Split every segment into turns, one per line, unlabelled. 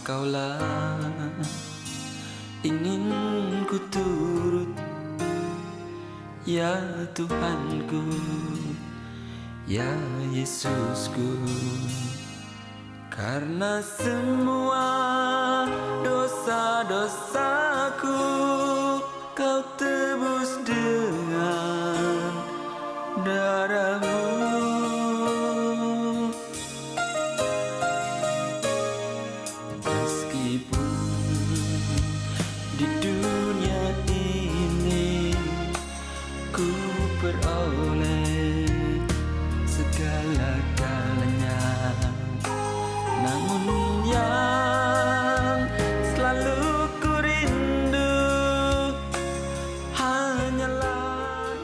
Engkaulah ingin ku turut, ya Tuhanku, ya Yesusku. Karena semua dosa-dosaku Kau tebus dengan darah-Mu. Meskipun di dunia ini ku peroleh segala-galanya, namun yang selalu ku rindu hanyalah.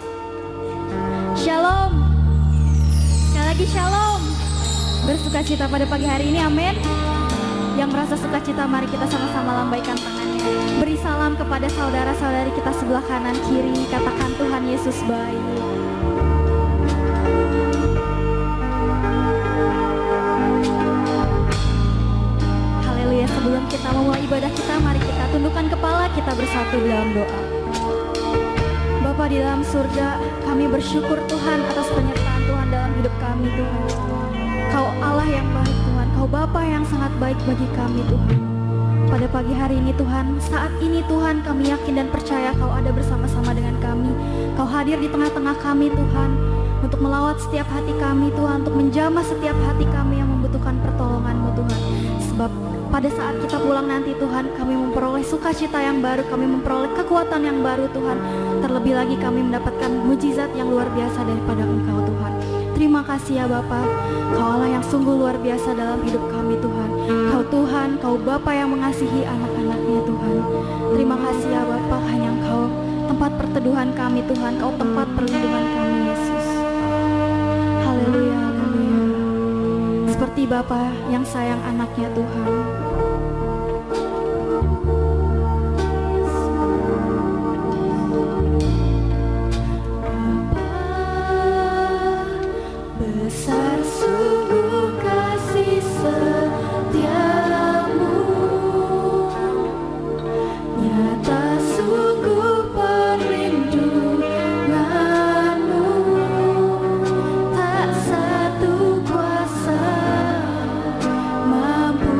Shalom. Sekali lagi shalom. Bersukacita pada pagi hari ini, amin. Yang merasa sukacita, mari kita sama-sama lambaikan tangannya. Beri salam kepada saudara-saudari kita sebelah kanan kiri. Katakan Tuhan Yesus baik. Haleluya. Sebelum kita memulai ibadah kita, mari kita tundukkan kepala, kita bersatu dalam doa. Bapa di dalam surga, kami bersyukur Tuhan atas penyertaan Tuhan dalam hidup kami Tuhan. Kau Allah yang baik Tuhan, Kau Bapa yang sangat baik bagi kami Tuhan. Pada pagi hari ini Tuhan, saat ini Tuhan kami yakin dan percaya Kau ada bersama-sama dengan kami. Kau hadir di tengah-tengah kami Tuhan, untuk melawat setiap hati kami Tuhan, untuk menjamah setiap hati kami yang membutuhkan pertolongan-Mu Tuhan. Sebab pada saat kita pulang nanti Tuhan, kami memperoleh sukacita yang baru, kami memperoleh kekuatan yang baru Tuhan. Terlebih lagi kami mendapatkan mujizat yang luar biasa daripada Engkau Tuhan. Terima kasih ya Bapa, Kau Allah yang sungguh luar biasa dalam hidup kami Tuhan. Kau Tuhan, Kau Bapa yang mengasihi anak-anak-Nya Tuhan. Terima kasih ya Bapa, hanya Engkau tempat perteduhan kami Tuhan, Kau tempat perlindungan kami Yesus. Haleluya, haleluya. Seperti Bapa yang sayang anaknya Tuhan. Besar sungguh kasih setiamu, nyata sungguh perlindunganmu. Tak satu kuasa mampu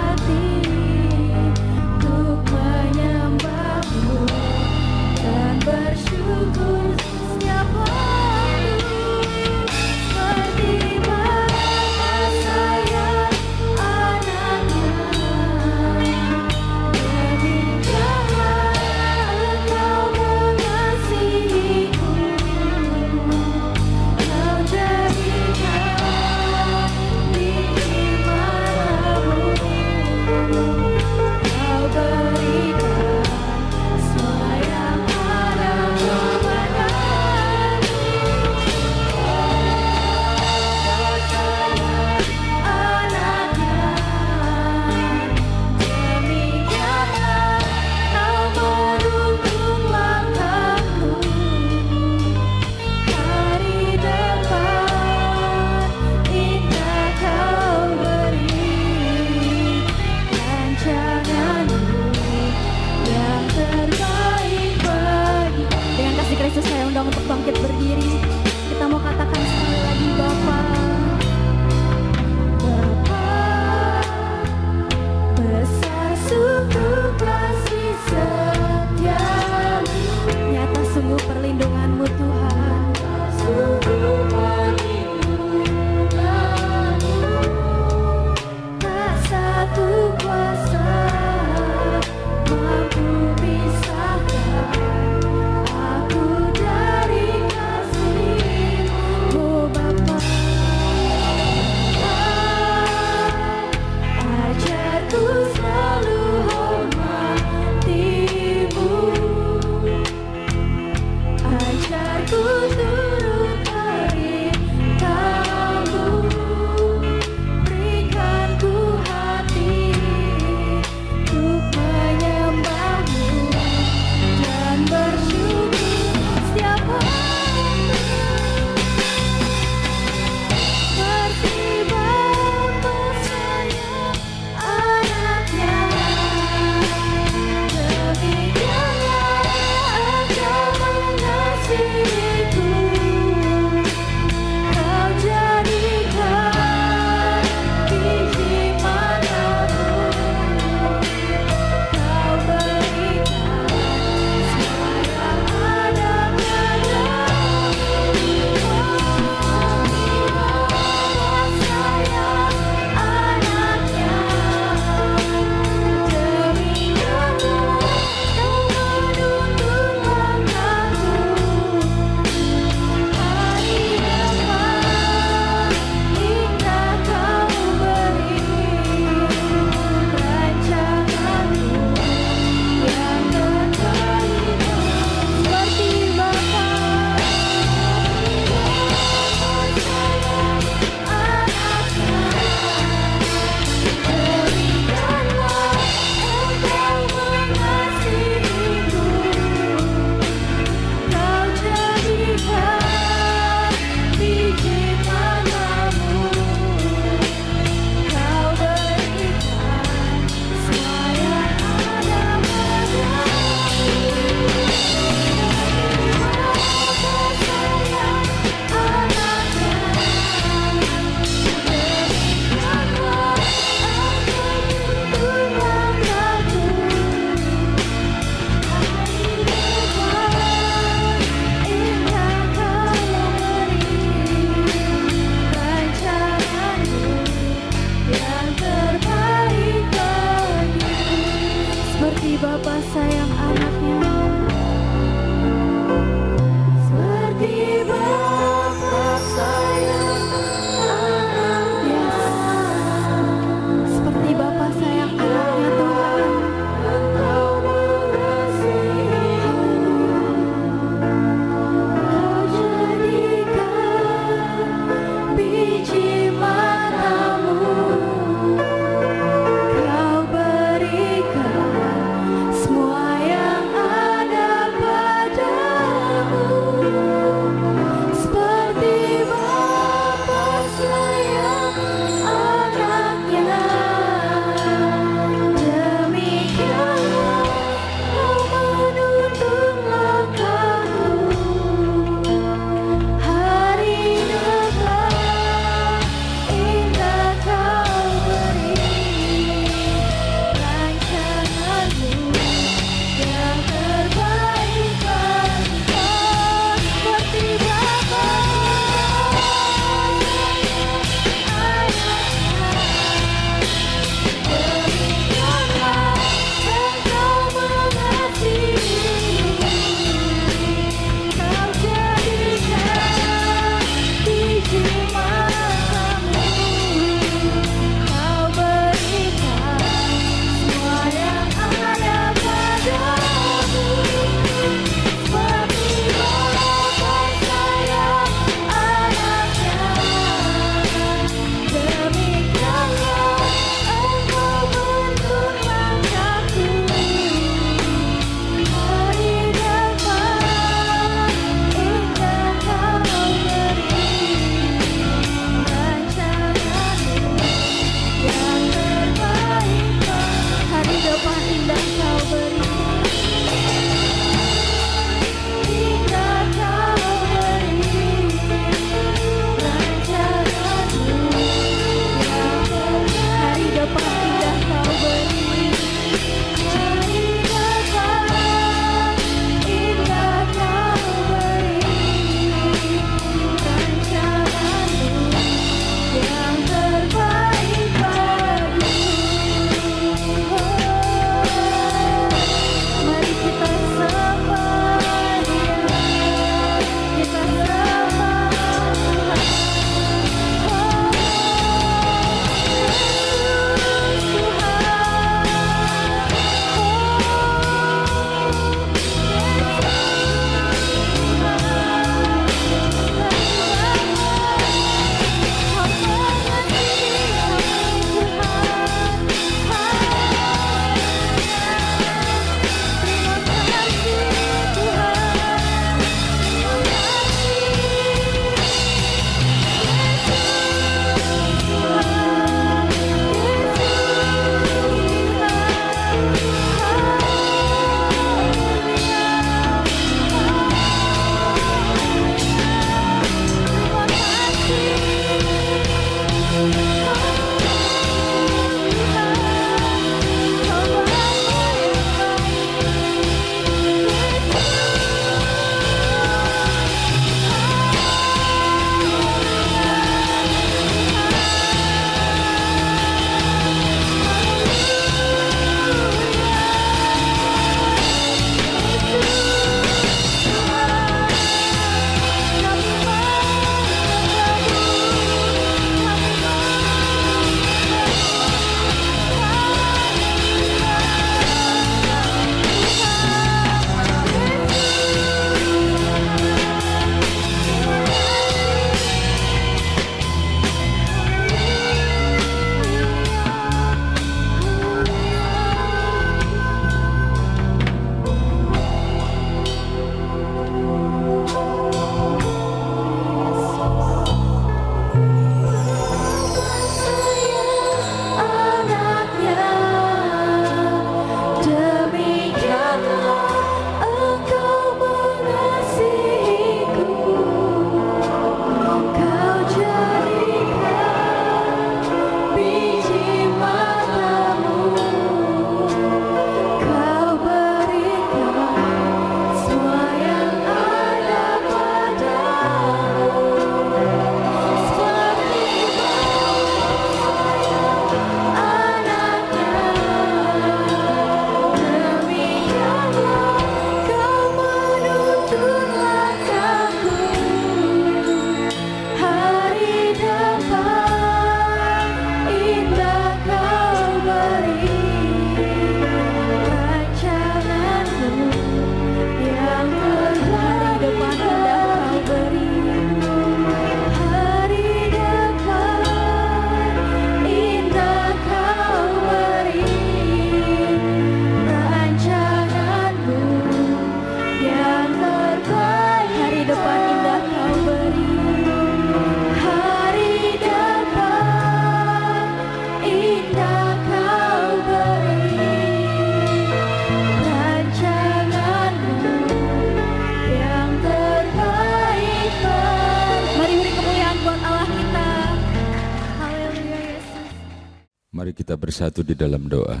Mari kita bersatu di dalam doa.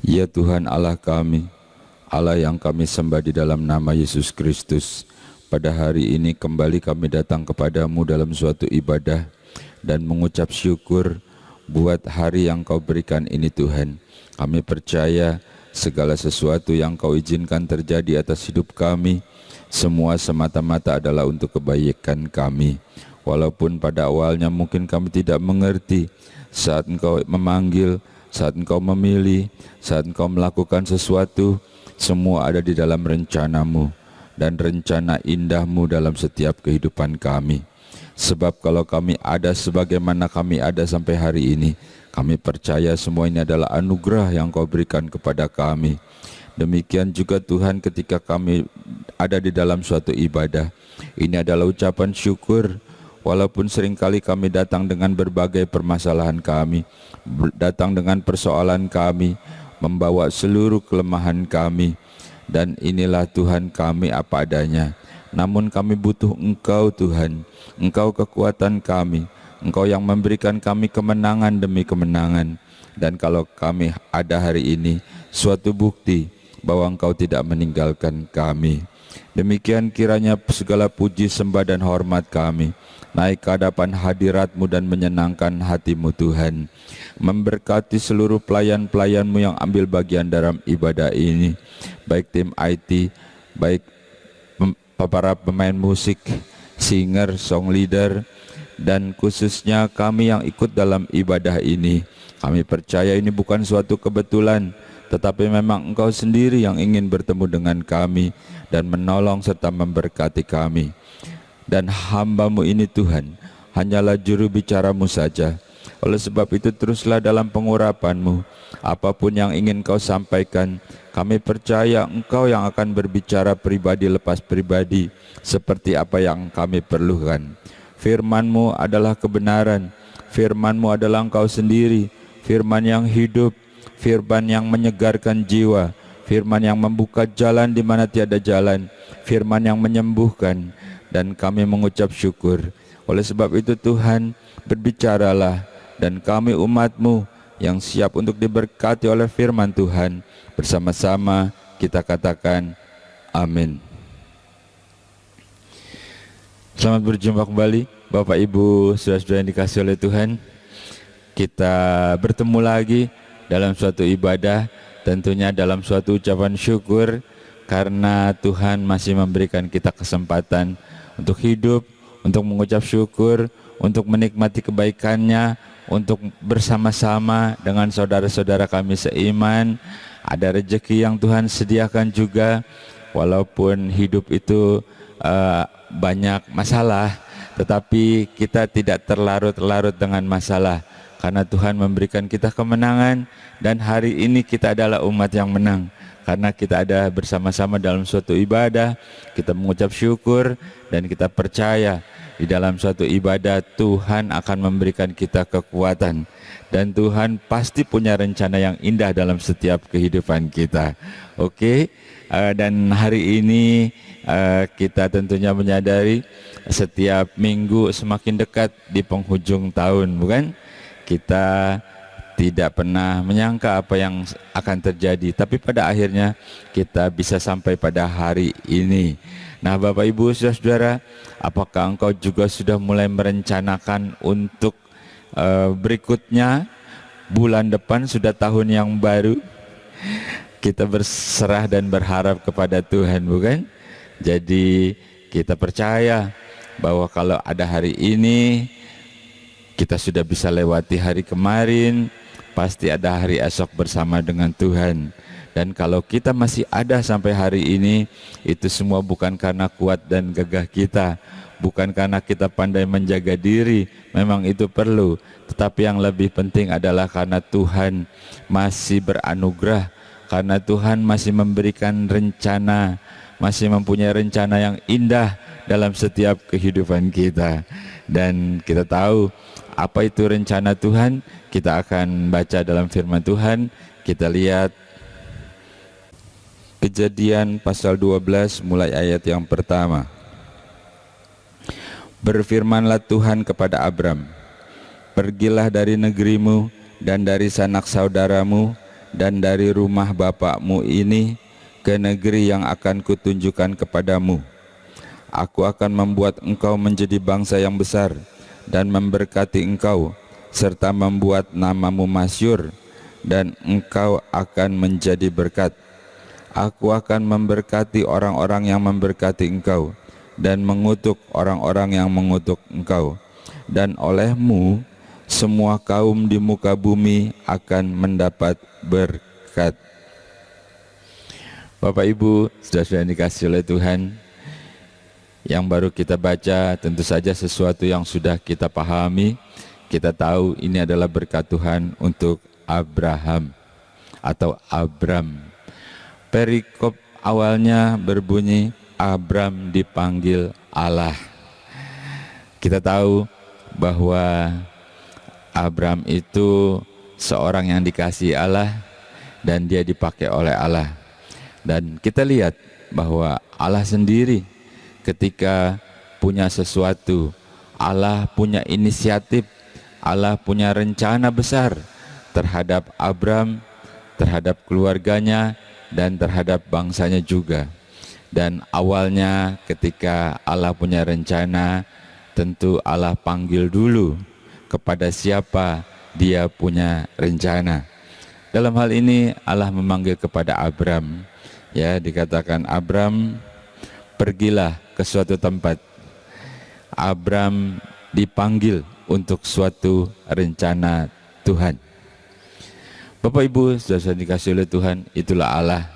Ya Tuhan Allah kami, Allah yang kami sembah di dalam nama Yesus Kristus, pada hari ini kembali kami datang kepadamu dalam suatu ibadah dan mengucap syukur buat hari yang Kau berikan ini Tuhan. Kami percaya segala sesuatu yang Kau izinkan terjadi atas hidup kami, semua semata-mata adalah untuk kebaikan kami. Walaupun pada awalnya mungkin kami tidak mengerti, saat Engkau memanggil, saat Engkau memilih, saat Engkau melakukan sesuatu, semua ada di dalam rencana-Mu dan rencana indah-Mu dalam setiap kehidupan kami. Sebab kalau kami ada sebagaimana kami ada sampai hari ini, kami percaya semua ini adalah anugerah yang Kau berikan kepada kami. Demikian juga Tuhan, ketika kami ada di dalam suatu ibadah, ini adalah ucapan syukur. Walaupun seringkali kami datang dengan berbagai permasalahan kami, datang dengan persoalan kami, membawa seluruh kelemahan kami, dan inilah Tuhan kami apa adanya. Namun kami butuh Engkau Tuhan, Engkau kekuatan kami, Engkau yang memberikan kami kemenangan demi kemenangan. Dan kalau kami ada hari ini, suatu bukti bahwa Engkau tidak meninggalkan kami. Demikian kiranya segala puji, sembah dan hormat kami naik ke hadapan hadirat-Mu dan menyenangkan hati-Mu Tuhan. Memberkati seluruh pelayan-pelayan-Mu yang ambil bagian dalam ibadah ini, baik tim IT, baik para pemain musik, singer, song leader, dan khususnya kami yang ikut dalam ibadah ini. Kami percaya ini bukan suatu kebetulan, tetapi memang Engkau sendiri yang ingin bertemu dengan kami dan menolong serta memberkati kami. Dan hamba-Mu ini Tuhan, hanyalah juru bicara-Mu saja. Oleh sebab itu teruslah dalam pengurapan-Mu. Apapun yang ingin Kau sampaikan, kami percaya Engkau yang akan berbicara pribadi lepas pribadi, seperti apa yang kami perlukan. Firman-Mu adalah kebenaran, Firman-Mu adalah Engkau sendiri, firman yang hidup, firman yang menyegarkan jiwa, firman yang membuka jalan di mana tiada jalan, firman yang menyembuhkan. Dan kami mengucap syukur. Oleh sebab itu Tuhan, berbicaralah, dan kami umat-Mu yang siap untuk diberkati oleh firman Tuhan, bersama-sama kita katakan amin. Selamat berjumpa kembali Bapak Ibu, saudara-saudara yang dikasihi oleh Tuhan. Kita bertemu lagi dalam suatu ibadah, tentunya dalam suatu ucapan syukur, karena Tuhan masih memberikan kita kesempatan untuk hidup, untuk mengucap syukur, untuk menikmati kebaikan-Nya, untuk bersama-sama dengan saudara-saudara kami seiman. Ada rezeki yang Tuhan sediakan juga, walaupun hidup itu banyak masalah, tetapi kita tidak terlarut-larut dengan masalah, karena Tuhan memberikan kita kemenangan. Dan hari ini kita adalah umat yang menang, karena kita ada bersama-sama dalam suatu ibadah, kita mengucap syukur, dan kita percaya di dalam suatu ibadah Tuhan akan memberikan kita kekuatan, dan Tuhan pasti punya rencana yang indah dalam setiap kehidupan kita. Oke, dan hari ini kita tentunya menyadari setiap minggu semakin dekat di penghujung tahun, bukan? Kita tidak pernah menyangka apa yang akan terjadi, tapi pada akhirnya kita bisa sampai pada hari ini. Nah, Bapak Ibu saudara-saudara, apakah engkau juga sudah mulai merencanakan untuk berikutnya? Bulan depan sudah tahun yang baru. Kita berserah dan berharap kepada Tuhan, bukan? Jadi kita percaya bahwa kalau ada hari ini, kita sudah bisa lewati hari kemarin, pasti ada hari esok bersama dengan Tuhan. Dan kalau kita masih ada sampai hari ini, itu semua bukan karena kuat dan gagah kita, bukan karena kita pandai menjaga diri, memang itu perlu, tetapi yang lebih penting adalah karena Tuhan masih beranugerah, karena Tuhan masih memberikan rencana, masih mempunyai rencana yang indah dalam setiap kehidupan kita. Dan kita tahu apa itu rencana Tuhan. Kita akan baca dalam firman Tuhan. Kita lihat Kejadian pasal 12 mulai ayat yang pertama. Berfirmanlah Tuhan kepada Abram, pergilah dari negerimu, dan dari sanak saudaramu dan dari rumah bapakmu ini ke negeri yang akan kutunjukkan kepadamu. Aku akan membuat engkau menjadi bangsa yang besar dan memberkati engkau, serta membuat namamu masyhur, dan engkau akan menjadi berkat. Aku akan memberkati orang-orang yang memberkati engkau, dan mengutuk orang-orang yang mengutuk engkau. Dan olehmu semua kaum di muka bumi akan mendapat berkat. Bapak Ibu, saudara-saudara yang dikasihi oleh Tuhan, yang baru kita baca tentu saja sesuatu yang sudah kita pahami. Kita tahu ini adalah berkat Tuhan untuk Abraham atau Abram. Perikop awalnya berbunyi Abram dipanggil Allah. Kita tahu bahwa Abram itu seorang yang dikasihi Allah dan dia dipakai oleh Allah. Dan kita lihat bahwa Allah sendiri ketika punya sesuatu, Allah punya inisiatif, Allah punya rencana besar terhadap Abram, terhadap keluarganya, dan terhadap bangsanya juga. Dan awalnya ketika Allah punya rencana, tentu Allah panggil dulu kepada siapa dia punya rencana. Dalam hal ini Allah memanggil kepada Abram. Ya, dikatakan Abram, pergilah ke suatu tempat. Abram dipanggil untuk suatu rencana Tuhan. Bapak Ibu, saudara dikasihi oleh Tuhan, itulah Allah.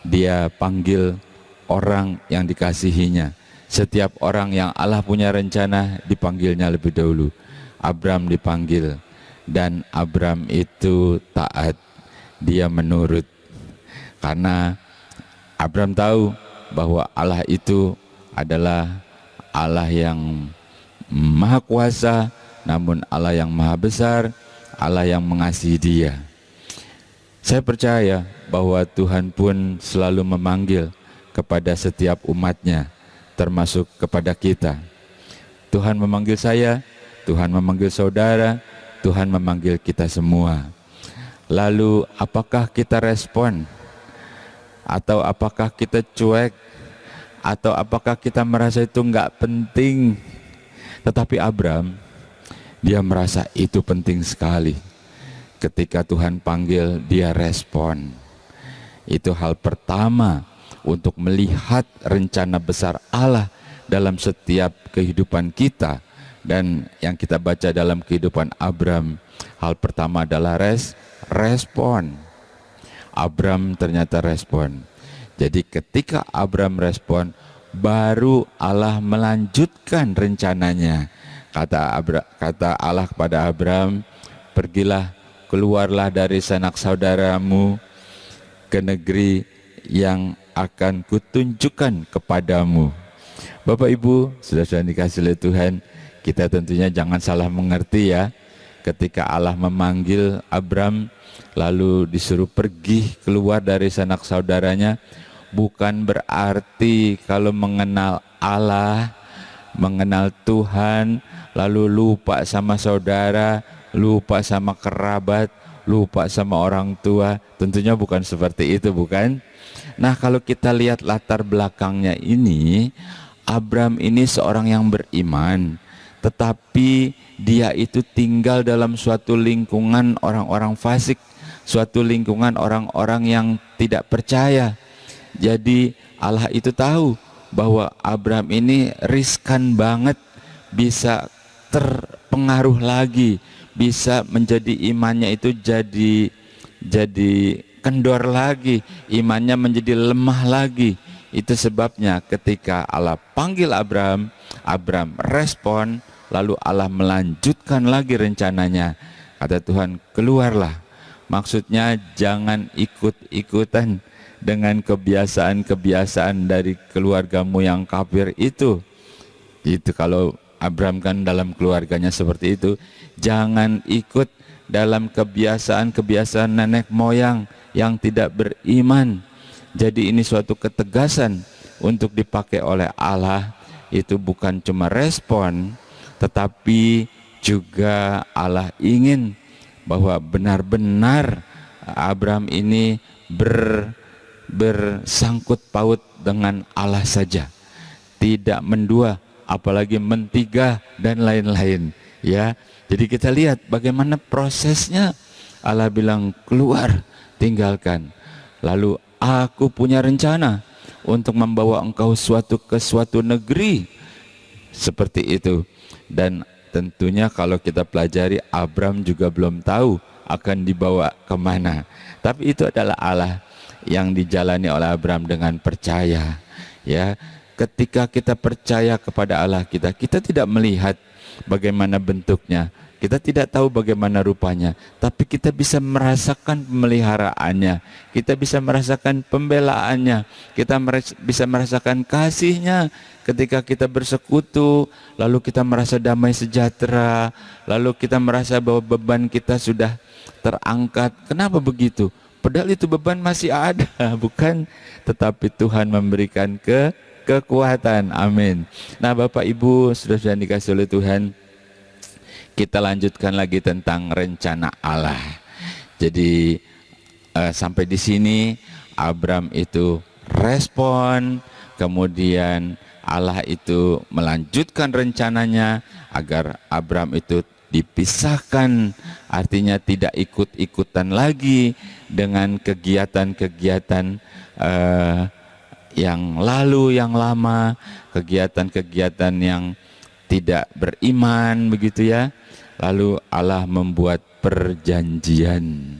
Dia panggil orang yang dikasihinya. Setiap orang yang Allah punya rencana dipanggilnya lebih dahulu. Abram dipanggil, dan Abram itu taat. Dia menurut, karena Abram tahu bahwa Allah itu adalah Allah yang maha kuasa, namun Allah yang maha besar, Allah yang mengasihi dia. Saya percaya bahwa Tuhan pun selalu memanggil kepada setiap umatnya, termasuk kepada kita. Tuhan memanggil saya, Tuhan memanggil saudara, Tuhan memanggil kita semua. Lalu apakah kita respon? Atau apakah kita cuek? Atau apakah kita merasa itu enggak penting? Tetapi Abram, dia merasa itu penting sekali. Ketika Tuhan panggil, dia respon. Itu hal pertama untuk melihat rencana besar Allah dalam setiap kehidupan kita. Dan yang kita baca dalam kehidupan Abram, hal pertama adalah respon. Abram ternyata respon. Jadi ketika Abram respon, baru Allah melanjutkan rencananya. Kata Allah kepada Abram, pergilah, keluarlah dari sanak saudaramu ke negeri yang akan kutunjukkan kepadamu. Bapak Ibu, saudara-saudara dikasihi oleh Tuhan, kita tentunya jangan salah mengerti ya. Ketika Allah memanggil Abram, lalu disuruh pergi keluar dari sanak saudaranya, bukan berarti kalau mengenal Allah, mengenal Tuhan, lalu lupa sama saudara, lupa sama kerabat, lupa sama orang tua. Tentunya bukan seperti itu, bukan? Nah, kalau kita lihat latar belakangnya ini, Abram ini seorang yang beriman, tetapi dia itu tinggal dalam suatu lingkungan orang-orang fasik, suatu lingkungan orang-orang yang tidak percaya. Jadi Allah itu tahu bahwa Abram ini riskan banget, bisa terpengaruh lagi, bisa menjadi imannya itu jadi kendor lagi, imannya menjadi lemah lagi. Itu sebabnya ketika Allah panggil Abram, Abram respon, lalu Allah melanjutkan lagi rencananya. Kata Tuhan, keluarlah. Maksudnya jangan ikut-ikutan dengan kebiasaan-kebiasaan dari keluargamu yang kafir itu. Itu kalau Abram kan dalam keluarganya seperti itu. Jangan ikut dalam kebiasaan-kebiasaan nenek moyang yang tidak beriman. Jadi ini suatu ketegasan untuk dipakai oleh Allah. Itu bukan cuma respon, tetapi juga Allah ingin bahwa benar-benar Abraham ini bersangkut paut dengan Allah saja, tidak mendua, apalagi mentiga dan lain-lain, ya. Jadi kita lihat bagaimana prosesnya. Allah bilang, keluar, tinggalkan. Lalu aku punya rencana untuk membawa engkau ke suatu negeri, seperti itu. Dan tentunya kalau kita pelajari, Abraham juga belum tahu akan dibawa kemana. Tapi itu adalah Allah yang dijalani oleh Abraham dengan percaya, ya. Ketika kita percaya kepada Allah kita tidak melihat bagaimana bentuknya, kita tidak tahu bagaimana rupanya, tapi kita bisa merasakan pemeliharaannya, kita bisa merasakan pembelaannya, kita bisa merasakan kasihnya ketika kita bersekutu, lalu kita merasa damai sejahtera, lalu kita merasa bahwa beban kita sudah terangkat. Kenapa begitu? Padahal itu beban masih ada, bukan? Tetapi Tuhan memberikan kekuatan. Amin. Nah, Bapak Ibu, sudah dikasih oleh Tuhan, kita lanjutkan lagi tentang rencana Allah. Jadi sampai di sini Abraham itu respon, kemudian Allah itu melanjutkan rencananya agar Abraham itu dipisahkan, artinya tidak ikut-ikutan lagi dengan kegiatan-kegiatan yang lalu, yang lama, kegiatan-kegiatan yang tidak beriman, begitu ya. Lalu Allah membuat perjanjian.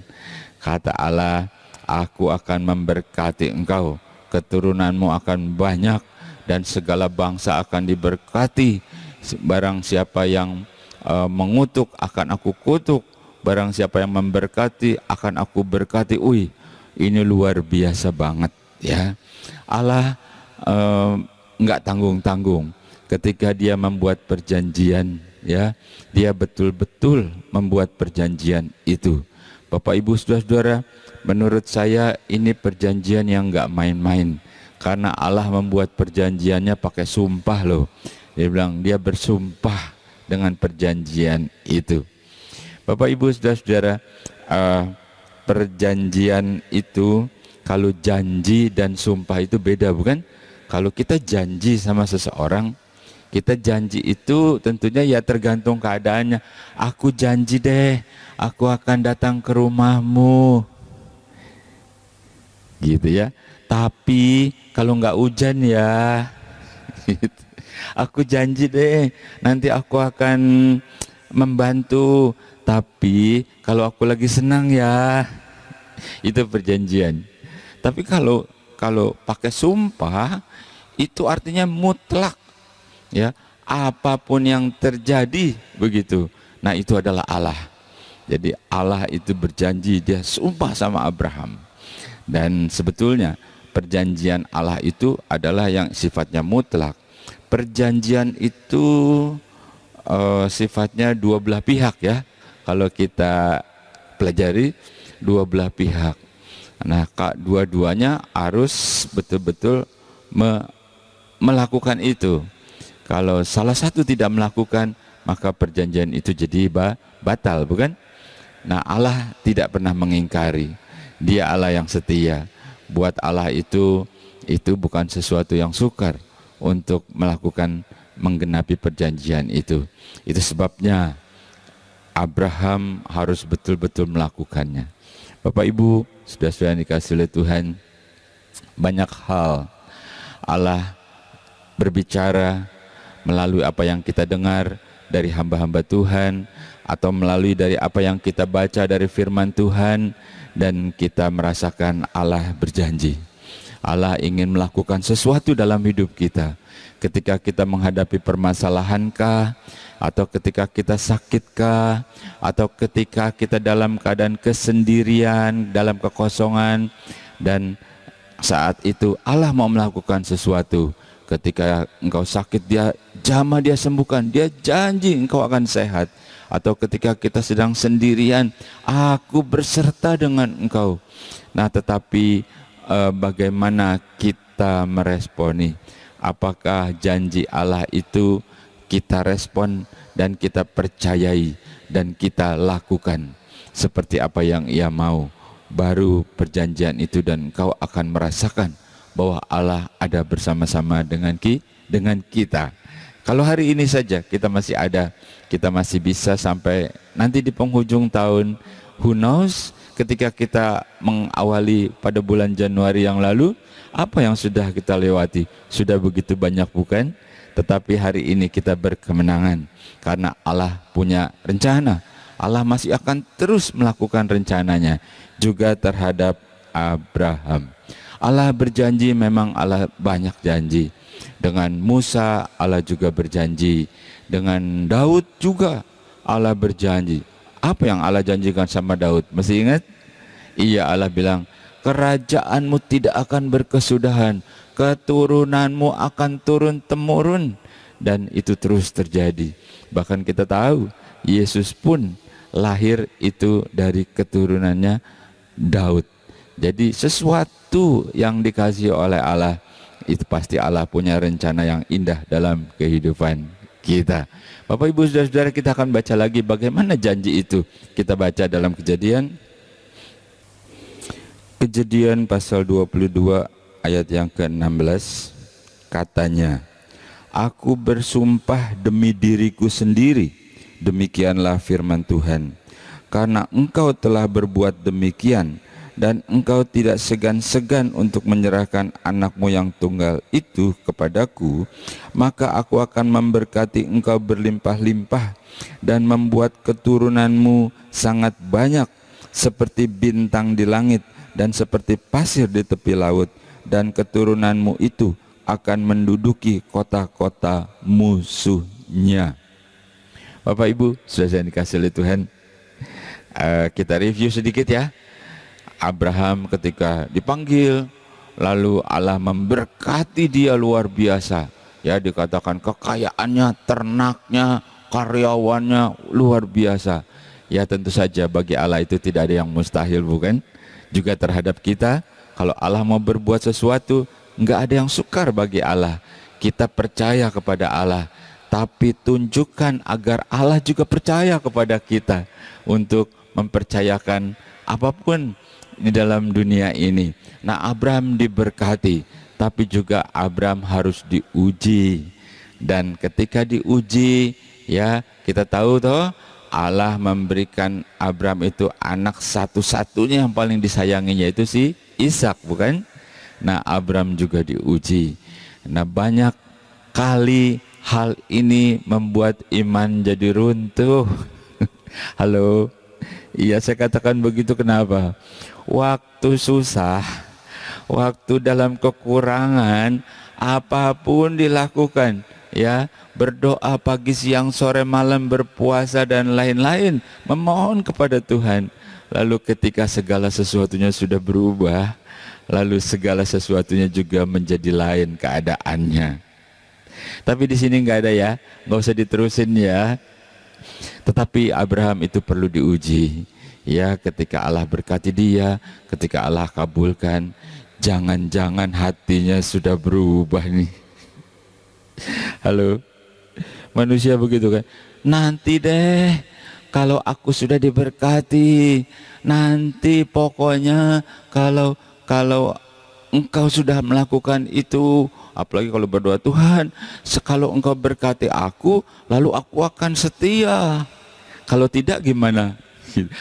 Kata Allah, aku akan memberkati engkau, keturunanmu akan banyak, dan segala bangsa akan diberkati. Barang siapa yang mengutuk akan aku kutuk, barang siapa yang memberkati akan aku berkati. Ini luar biasa banget, ya. Allah enggak tanggung-tanggung ketika dia membuat perjanjian, ya. Dia betul-betul membuat perjanjian itu. Bapak Ibu saudara-saudara, menurut saya ini perjanjian yang enggak main-main, karena Allah membuat perjanjiannya pakai sumpah loh. Dia bilang dia bersumpah dengan perjanjian itu. Bapak Ibu saudara-saudara, perjanjian itu, kalau janji dan sumpah itu beda, bukan? Kalau kita janji sama seseorang, kita janji itu tentunya ya tergantung keadaannya. Aku janji deh, aku akan datang ke rumahmu, gitu ya. Tapi kalau nggak hujan ya, aku janji deh, nanti aku akan membantu. Tapi kalau aku lagi senang ya, itu perjanjian. Tapi kalau pakai sumpah, itu artinya mutlak, ya, apapun yang terjadi, begitu. Nah, itu adalah Allah. Jadi Allah itu berjanji, dia sumpah sama Abraham. Dan sebetulnya perjanjian Allah itu adalah yang sifatnya mutlak. Perjanjian itu sifatnya dua belah pihak, ya. Kalau kita pelajari, dua belah pihak. Nah, dua-duanya harus betul-betul melakukan itu. Kalau salah satu tidak melakukan, maka perjanjian itu jadi batal, bukan? Nah, Allah tidak pernah mengingkari. Dia Allah yang setia. Buat Allah itu bukan sesuatu yang sukar untuk menggenapi perjanjian itu. Itu sebabnya Abraham harus betul-betul melakukannya. Bapak Ibu, sudah dikasih oleh Tuhan, banyak hal Allah berbicara melalui apa yang kita dengar dari hamba-hamba Tuhan, atau melalui dari apa yang kita baca dari firman Tuhan, dan kita merasakan Allah berjanji. Allah ingin melakukan sesuatu dalam hidup kita. Ketika kita menghadapi permasalahankah, atau ketika kita sakitkah, atau ketika kita dalam keadaan kesendirian, dalam kekosongan, dan saat itu Allah mau melakukan sesuatu. Ketika engkau sakit, dia jamah, dia sembuhkan, dia janji engkau akan sehat. Atau ketika kita sedang sendirian, aku berserta dengan engkau. Nah, tetapi bagaimana kita meresponi? Apakah janji Allah itu kita respon dan kita percayai dan kita lakukan? seperti apa yang Ia mau. Baru perjanjian itu dan engkau akan merasakan bahwa Allah ada bersama-sama dengan kita. Kalau hari ini saja kita masih ada, kita masih bisa sampai nanti di penghujung tahun, who knows, ketika kita mengawali pada bulan Januari yang lalu, apa yang sudah kita lewati? Sudah begitu banyak bukan? Tetapi hari ini kita berkemenangan karena Allah punya rencana. Allah masih akan terus melakukan rencananya juga terhadap Abraham. Allah berjanji, memang Allah banyak janji. Dengan Musa Allah juga berjanji. Dengan Daud juga Allah berjanji. Apa yang Allah janjikan sama Daud? Masih ingat? Iya, Allah bilang, kerajaanmu tidak akan berkesudahan, keturunanmu akan turun-temurun. Dan itu terus terjadi. Bahkan kita tahu Yesus pun lahir itu dari keturunannya Daud. Jadi sesuatu yang dikasih oleh Allah, itu pasti Allah punya rencana yang indah dalam kehidupan kita. Bapak Ibu Saudara-saudara, kita akan baca lagi bagaimana janji itu. Kita baca dalam Kejadian pasal 22 ayat yang ke-16. Katanya, aku bersumpah demi diriku sendiri, demikianlah firman Tuhan, karena engkau telah berbuat demikian dan engkau tidak segan-segan untuk menyerahkan anakmu yang tunggal itu kepadaku, maka aku akan memberkati engkau berlimpah-limpah dan membuat keturunanmu sangat banyak seperti bintang di langit dan seperti pasir di tepi laut, dan keturunanmu itu akan menduduki kota-kota musuhnya. Bapak Ibu, sudah saya dikasih oleh Tuhan, kita review sedikit ya. Abraham ketika dipanggil, lalu Allah memberkati dia luar biasa. Ya, dikatakan kekayaannya, ternaknya, karyawannya luar biasa. Ya, tentu saja bagi Allah itu tidak ada yang mustahil, bukan? Juga terhadap kita, kalau Allah mau berbuat sesuatu, enggak ada yang sukar bagi Allah. Kita percaya kepada Allah, tapi tunjukkan agar Allah juga percaya kepada kita untuk mempercayakan apapun di dalam dunia ini. Nah, Abraham diberkati, tapi juga Abraham harus diuji. Dan ketika diuji, ya kita tahu toh, Allah memberikan Abraham itu anak satu-satunya yang paling disayanginya itu si Ishak, bukan? Nah, Abraham juga diuji. Nah, banyak kali hal ini membuat iman jadi runtuh. Halo. Iya, saya katakan begitu kenapa? Waktu susah, waktu dalam kekurangan, apapun dilakukan, ya, berdoa pagi, siang, sore, malam, berpuasa dan lain-lain, memohon kepada Tuhan. Lalu ketika segala sesuatunya sudah berubah, lalu segala sesuatunya juga menjadi lain keadaannya. Tapi di sini nggak ada ya, nggak usah diterusin ya. Tetapi Abraham itu perlu diuji. Ya, ketika Allah berkati dia, ketika Allah kabulkan, jangan-jangan hatinya sudah berubah nih. Halo, manusia begitu kan? Nanti deh, kalau aku sudah diberkati, nanti pokoknya kalau engkau sudah melakukan itu, apalagi kalau berdoa, Tuhan, kalau engkau berkati aku, lalu aku akan setia. Kalau tidak gimana?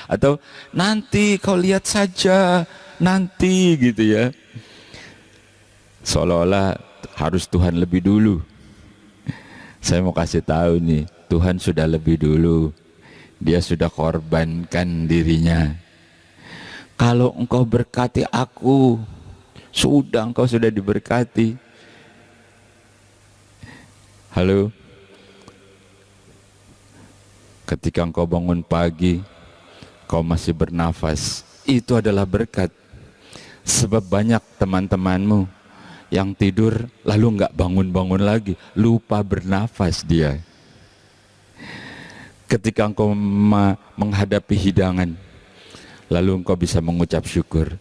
Atau nanti kau lihat saja, nanti gitu ya. Seolah-olah harus Tuhan lebih dulu. Saya mau kasih tahu nih, Tuhan sudah lebih dulu. Dia sudah korbankan dirinya. Kalau engkau berkati aku, engkau sudah diberkati. Halo. Ketika engkau bangun pagi, kau masih bernafas, itu adalah berkat. Sebab banyak teman-temanmu yang tidur lalu enggak bangun-bangun lagi, lupa bernafas dia. Ketika engkau menghadapi hidangan, lalu engkau bisa mengucap syukur.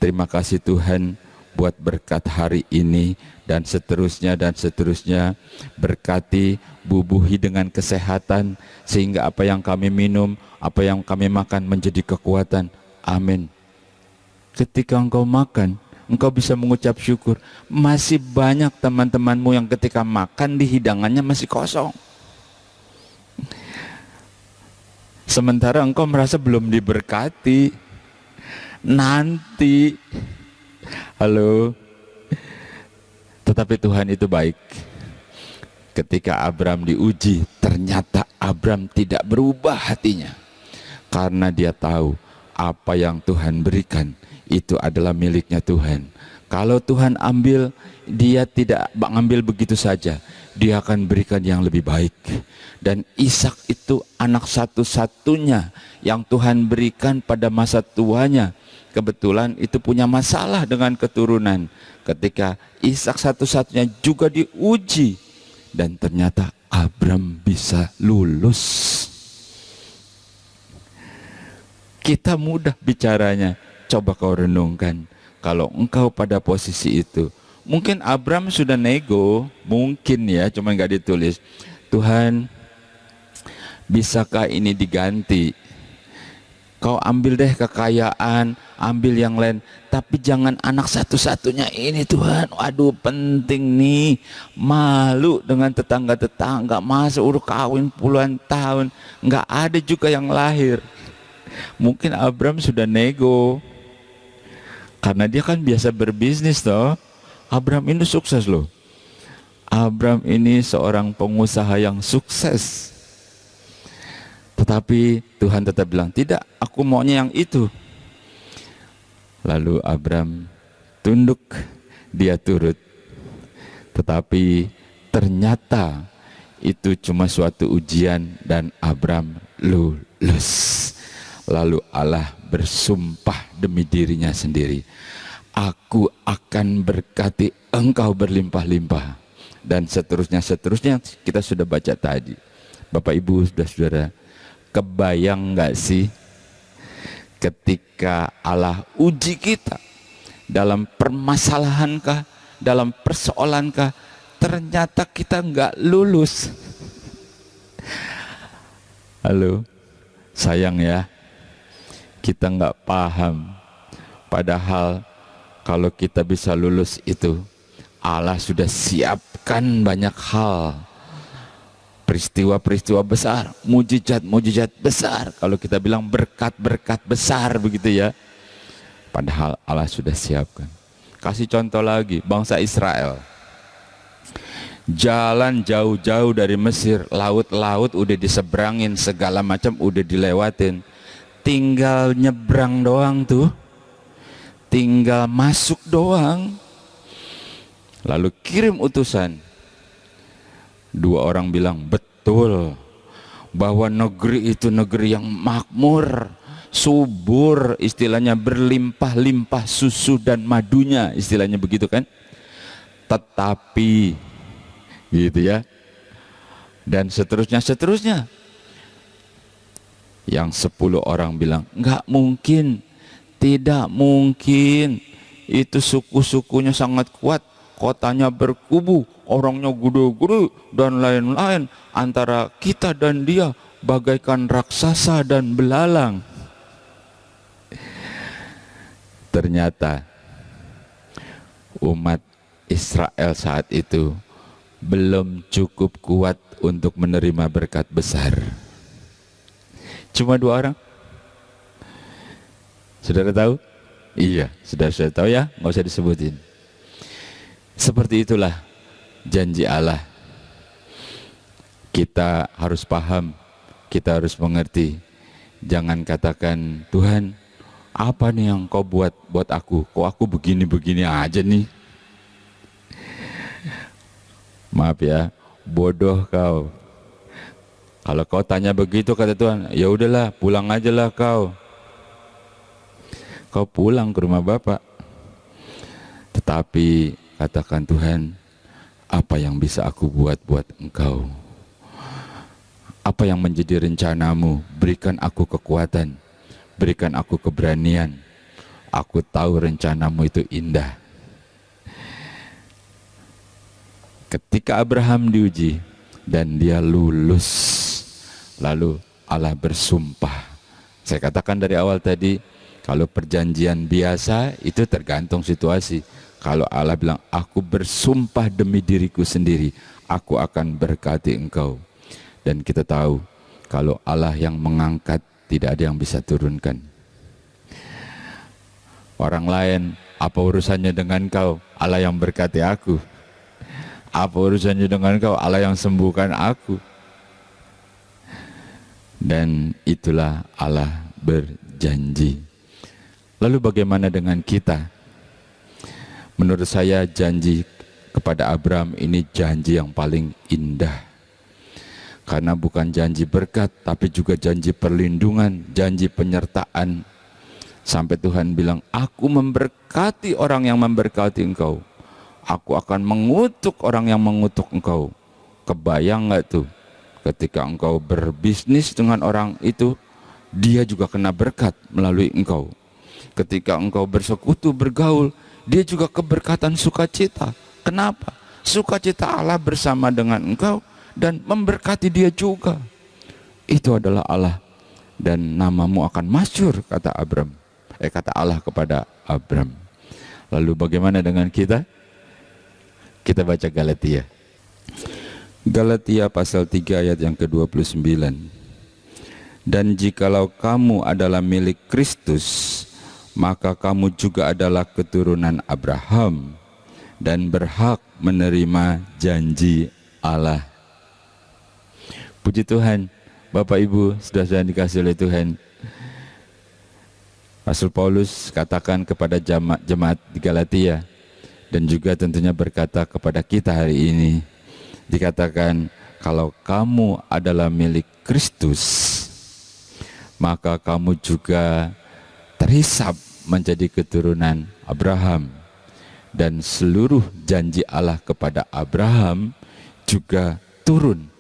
Terima kasih Tuhan, buat berkat hari ini dan seterusnya dan seterusnya. Berkati, bubuhi dengan kesehatan, sehingga apa yang kami minum, apa yang kami makan menjadi kekuatan. Amin. Ketika engkau makan, engkau bisa mengucap syukur. Masih banyak teman-temanmu yang ketika makan di hidangannya masih kosong, sementara engkau merasa belum diberkati. Nanti, halo, tetapi Tuhan itu baik. Ketika Abram diuji, ternyata Abram tidak berubah hatinya, karena dia tahu apa yang Tuhan berikan itu adalah miliknya Tuhan. Kalau Tuhan ambil, dia tidak mengambil begitu saja, dia akan berikan yang lebih baik. Dan Ishak itu anak satu-satunya yang Tuhan berikan pada masa tuanya. Kebetulan itu punya masalah dengan keturunan. Ketika Ishak satu-satunya juga diuji, dan ternyata Abram bisa lulus. Kita mudah bicaranya, coba kau renungkan. Kalau engkau pada posisi itu, mungkin Abram sudah nego, mungkin ya, cuma nggak ditulis. Tuhan, bisakah ini diganti? Kau ambil deh kekayaan, ambil yang lain, tapi jangan anak satu-satunya ini Tuhan. Waduh, penting nih. Malu dengan tetangga-tetangga, masa udah kawin puluhan tahun, nggak ada juga yang lahir. Mungkin Abram sudah nego, karena dia kan biasa berbisnis toh. Abram ini sukses loh. Abram ini seorang pengusaha yang sukses. Tetapi Tuhan tetap bilang, tidak, aku maunya yang itu. Lalu Abram tunduk, dia turut. Tetapi ternyata itu cuma suatu ujian dan Abram lulus. Lalu Allah bersumpah demi dirinya sendiri, aku akan berkati engkau berlimpah-limpah. Dan seterusnya kita sudah baca tadi. Bapak Ibu, saudara-saudara, kebayang gak sih ketika Allah uji kita dalam permasalahankah, dalam persoalankah, ternyata kita gak lulus. Halo, sayang ya, kita gak paham. Padahal kalau kita bisa lulus itu, Allah sudah siapkan banyak hal. Peristiwa-peristiwa besar, mujizat-mujizat besar. Kalau kita bilang berkat-berkat besar begitu ya. Padahal Allah sudah siapkan. Kasih contoh lagi, bangsa Israel. Jalan jauh-jauh dari Mesir, laut-laut udah diseberangin, segala macam udah dilewatin. Tinggal nyebrang doang tuh. Tinggal masuk doang. Lalu kirim utusan. Dua orang bilang, betul bahwa negeri itu negeri yang makmur, subur, istilahnya berlimpah-limpah susu dan madunya, istilahnya begitu kan. Tetapi gitu ya, dan seterusnya. Yang 10 orang bilang, enggak mungkin, tidak mungkin, itu suku-sukunya sangat kuat, kotanya berkubu, orangnya gede-gede dan lain-lain. Antara kita dan dia bagaikan raksasa dan belalang. Ternyata umat Israel saat itu belum cukup kuat untuk menerima berkat besar. Cuma 2 orang. Saudara tahu? Iya, saudara tahu ya, nggak usah disebutin. Seperti itulah janji Allah. Kita harus paham, kita harus mengerti. Jangan katakan, Tuhan, apa nih yang kau buat aku? Kok aku begini-begini aja nih? Maaf ya, bodoh kau. Kalau kau tanya begitu, kata Tuhan, ya udahlah, pulang aja lah kau. Kau pulang ke rumah Bapak. Tetapi katakan, Tuhan, apa yang bisa aku buat engkau? Apa yang menjadi rencanamu? Berikan aku kekuatan, berikan aku keberanian. Aku tahu rencanamu itu indah. Ketika Abraham diuji dan dia lulus, lalu Allah bersumpah. Saya katakan dari awal tadi, kalau perjanjian biasa itu tergantung situasi. Kalau Allah bilang, aku bersumpah demi diriku sendiri, aku akan berkati engkau. Dan kita tahu, kalau Allah yang mengangkat, tidak ada yang bisa turunkan. Orang lain, apa urusannya dengan kau? Allah yang berkati aku. Apa urusannya dengan kau? Allah yang sembuhkan aku. Dan itulah Allah berjanji. Lalu bagaimana dengan kita? Menurut saya janji kepada Abraham ini janji yang paling indah. Karena bukan janji berkat, tapi juga janji perlindungan, janji penyertaan. Sampai Tuhan bilang, aku memberkati orang yang memberkati engkau. Aku akan mengutuk orang yang mengutuk engkau. Kebayang gak tuh? Ketika engkau berbisnis dengan orang itu, dia juga kena berkat melalui engkau. Ketika engkau bersekutu, bergaul, dia juga keberkatan sukacita. Kenapa? Sukacita Allah bersama dengan engkau dan memberkati dia juga. Itu adalah Allah. Dan namamu akan masyhur, kata Allah kepada Abram. Lalu bagaimana dengan kita? Kita baca Galatia. Galatia pasal 3 ayat yang ke-29. Dan jikalau kamu adalah milik Kristus, maka kamu juga adalah keturunan Abraham dan berhak menerima janji Allah. Puji Tuhan, Bapak Ibu, saudara-saudara dikasihi oleh Tuhan. Rasul Paulus katakan kepada jemaat di Galatia, dan juga tentunya berkata kepada kita hari ini. Dikatakan, kalau kamu adalah milik Kristus, maka kamu juga terhisap menjadi keturunan Abraham. Dan seluruh janji Allah kepada Abraham juga turun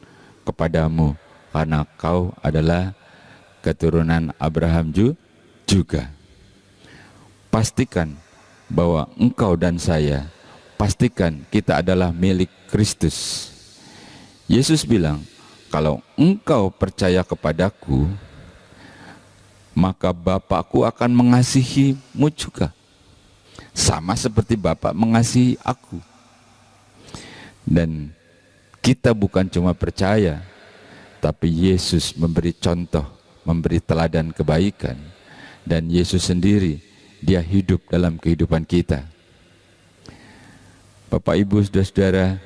kepadamu, karena kau adalah keturunan Abraham juga. Pastikan bahwa engkau dan saya, pastikan kita adalah milik Kristus. Yesus bilang, kalau engkau percaya kepadaku, maka Bapakku akan mengasihimu juga. Sama seperti Bapa mengasihi aku. Dan kita bukan cuma percaya, tapi Yesus memberi contoh, memberi teladan kebaikan. Dan Yesus sendiri, dia hidup dalam kehidupan kita. Bapak, Ibu, saudara-saudara,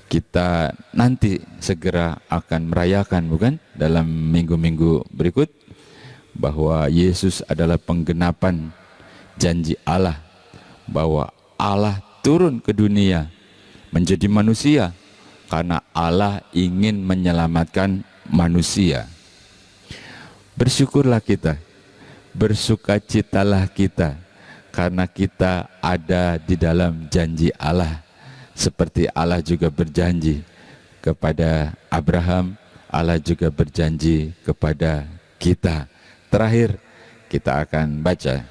kita nanti segera akan merayakan, bukan? Dalam minggu-minggu berikut, bahwa Yesus adalah penggenapan janji Allah, bahwa Allah turun ke dunia menjadi manusia, karena Allah ingin menyelamatkan manusia. Bersyukurlah kita, bersukacitalah kita, karena kita ada di dalam janji Allah. Seperti Allah juga berjanji kepada Abraham, Allah juga berjanji kepada kita. Terakhir, kita akan baca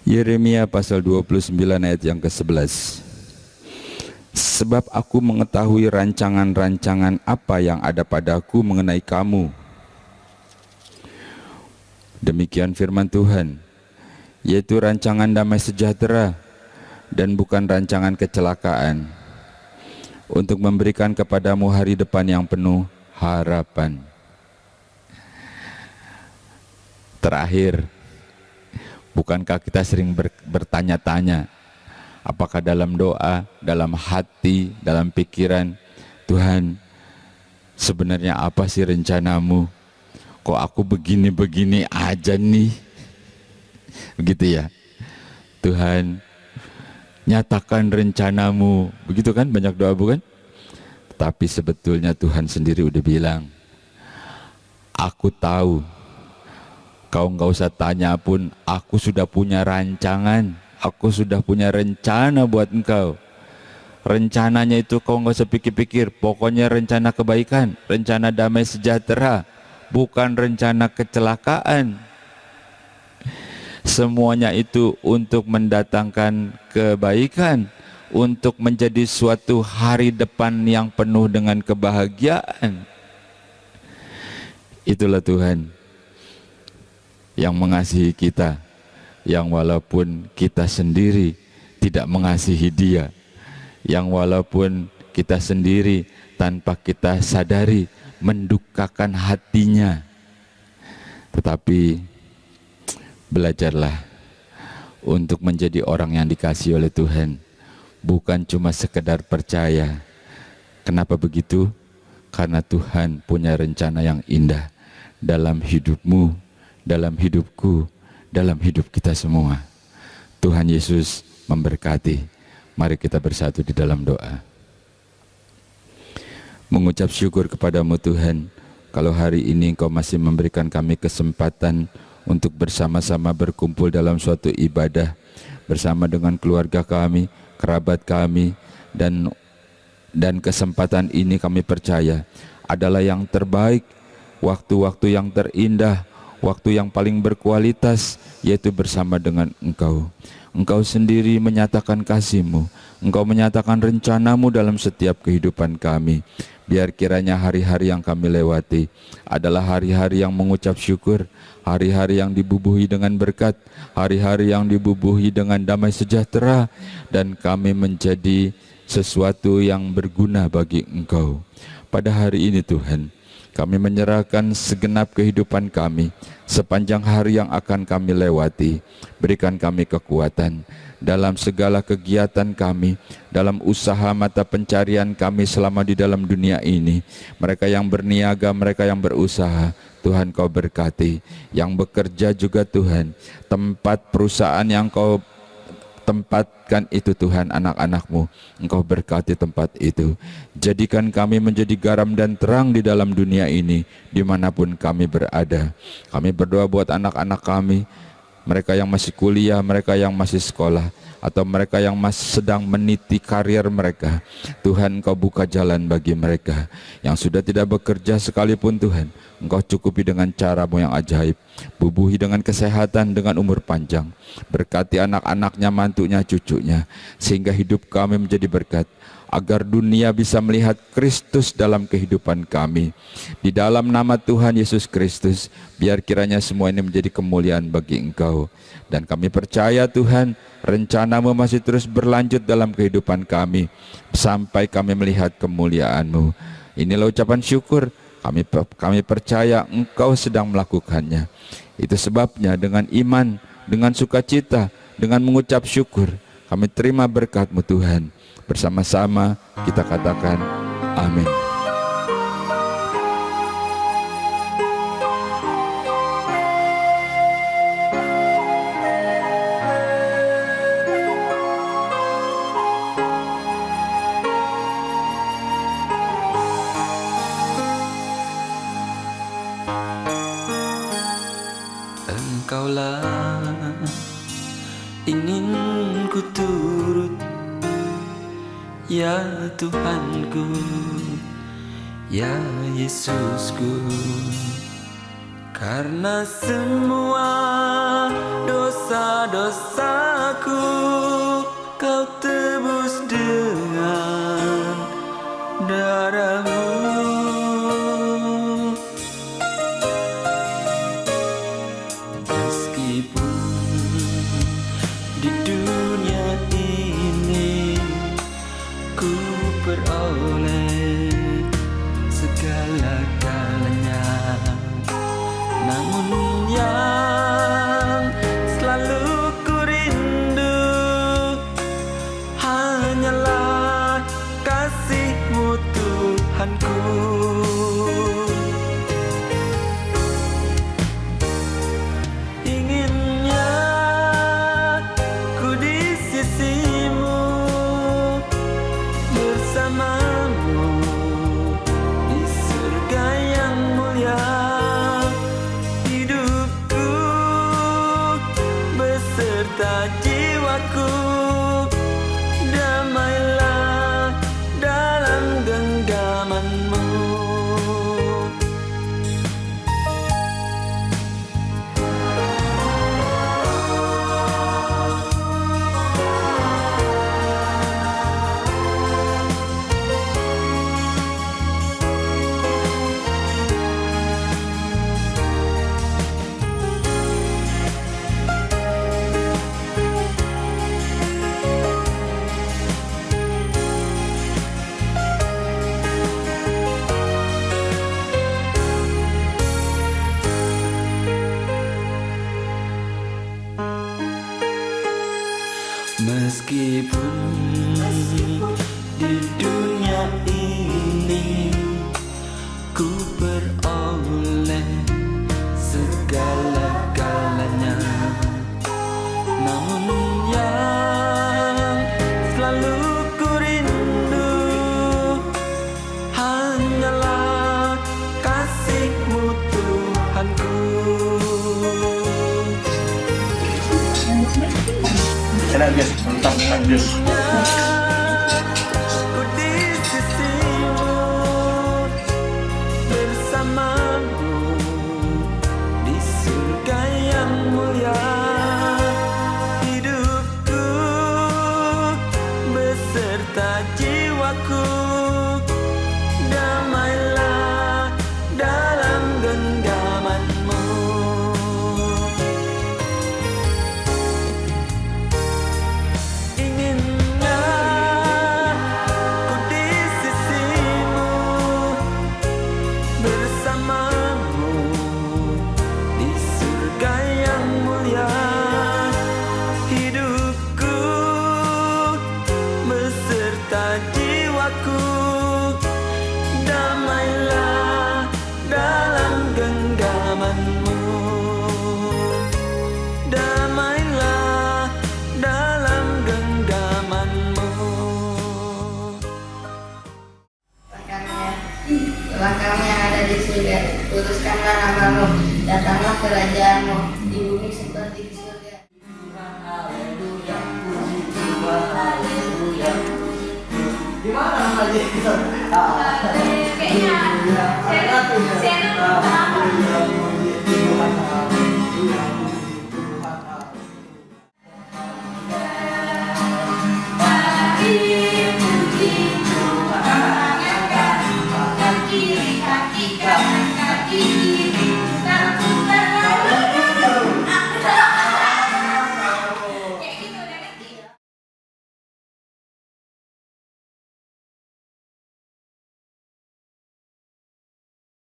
Yeremia pasal 29 ayat yang ke-11. Sebab aku mengetahui rancangan-rancangan apa yang ada padaku mengenai kamu. Demikian firman Tuhan, yaitu rancangan damai sejahtera dan bukan rancangan kecelakaan, untuk memberikan kepadamu hari depan yang penuh harapan. Terakhir, bukankah kita sering bertanya-tanya, apakah dalam doa, dalam hati, dalam pikiran, Tuhan, sebenarnya apa sih rencanamu? Kok aku begini-begini aja nih? Begitu ya. Tuhan, nyatakan rencanamu. Begitu kan, banyak doa, bukan? Tapi sebetulnya Tuhan sendiri udah bilang, aku tahu, kau nggak usah tanya pun, aku sudah punya rancangan, aku sudah punya rencana buat engkau. Rencananya itu kau nggak usah pikir-pikir, pokoknya rencana kebaikan, rencana damai sejahtera, bukan rencana kecelakaan. Semuanya itu untuk mendatangkan kebaikan, untuk menjadi suatu hari depan yang penuh dengan kebahagiaan. Itulah Tuhan yang mengasihi kita, yang walaupun kita sendiri tidak mengasihi Dia, yang walaupun kita sendiri tanpa kita sadari mendukakan hatinya. Tetapi belajarlah untuk menjadi orang yang dikasihi oleh Tuhan, bukan cuma sekedar percaya. Kenapa begitu? Karena Tuhan punya rencana yang indah dalam hidupmu, dalam hidupku, dalam hidup kita semua. Tuhan Yesus memberkati. Mari kita bersatu di dalam doa. Mengucap syukur kepadamu Tuhan, kalau hari ini Engkau masih memberikan kami kesempatan untuk bersama-sama berkumpul dalam suatu ibadah bersama dengan keluarga kami, kerabat kami, dan kesempatan ini kami percaya adalah yang terbaik, waktu-waktu yang terindah, waktu yang paling berkualitas, yaitu bersama dengan Engkau. Engkau sendiri menyatakan kasih-Mu, Engkau menyatakan rencanamu dalam setiap kehidupan kami. Biar kiranya hari-hari yang kami lewati adalah hari-hari yang mengucap syukur, hari-hari yang dibubuhi dengan berkat, hari-hari yang dibubuhi dengan damai sejahtera, dan kami menjadi sesuatu yang berguna bagi Engkau. Pada hari ini Tuhan, kami menyerahkan segenap kehidupan kami, sepanjang hari yang akan kami lewati. Berikan kami kekuatan dalam segala kegiatan kami, dalam usaha mata pencarian kami selama di dalam dunia ini. Mereka yang berniaga, mereka yang berusaha, Tuhan Kau berkati. Yang bekerja juga Tuhan, tempat perusahaan yang Kau tempatkan itu Tuhan, anak-anak-Mu, Engkau berkati tempat itu. Jadikan kami menjadi garam dan terang di dalam dunia ini, dimanapun kami berada. Kami berdoa buat anak-anak kami, mereka yang masih kuliah, mereka yang masih sekolah, atau mereka yang masih sedang meniti karir mereka. Tuhan Engkau buka jalan bagi mereka. Yang sudah tidak bekerja sekalipun Tuhan, Engkau cukupi dengan cara-Mu yang ajaib. Bubuhi dengan kesehatan, dengan umur panjang. Berkati anak-anaknya, mantunya, cucunya, sehingga hidup kami menjadi berkat, agar dunia bisa melihat Kristus dalam kehidupan kami. Di dalam nama Tuhan Yesus Kristus, biar kiranya semua ini menjadi kemuliaan bagi Engkau. Dan kami percaya Tuhan, rencana-Mu masih terus berlanjut dalam kehidupan kami, sampai kami melihat kemuliaan-Mu. Inilah ucapan syukur, kami percaya Engkau sedang melakukannya. Itu sebabnya dengan iman, dengan sukacita, dengan mengucap syukur, kami terima berkat-Mu Tuhan. Bersama-sama kita katakan amin.
Engkaulah ingin ku turut, ya Tuhanku, ya Yesusku. Karena semua dosa-dosaku Kau tebus dengan darah-Mu. Meskipun di dunia ini ku peroleh segala-galanya, namun yang selalu ku rindu
guys, tuntas guys.
Ku di sisimu, bersamamu di surga yang mulia. Hidupku beserta jiwaku, damailah dalam genggamanmu. Inginlah ku di sisimu, bersamamu di surga yang mulia. Hidupku beserta jiwaku, damailah dalam genggamanmu. Damailah dalam genggamanmu.
Bapa kami yang ada di surga, kuduskanlah namamu, datanglah kerajaanmu, di bumi seperti di surga.
Gimana lagi? Kayaknya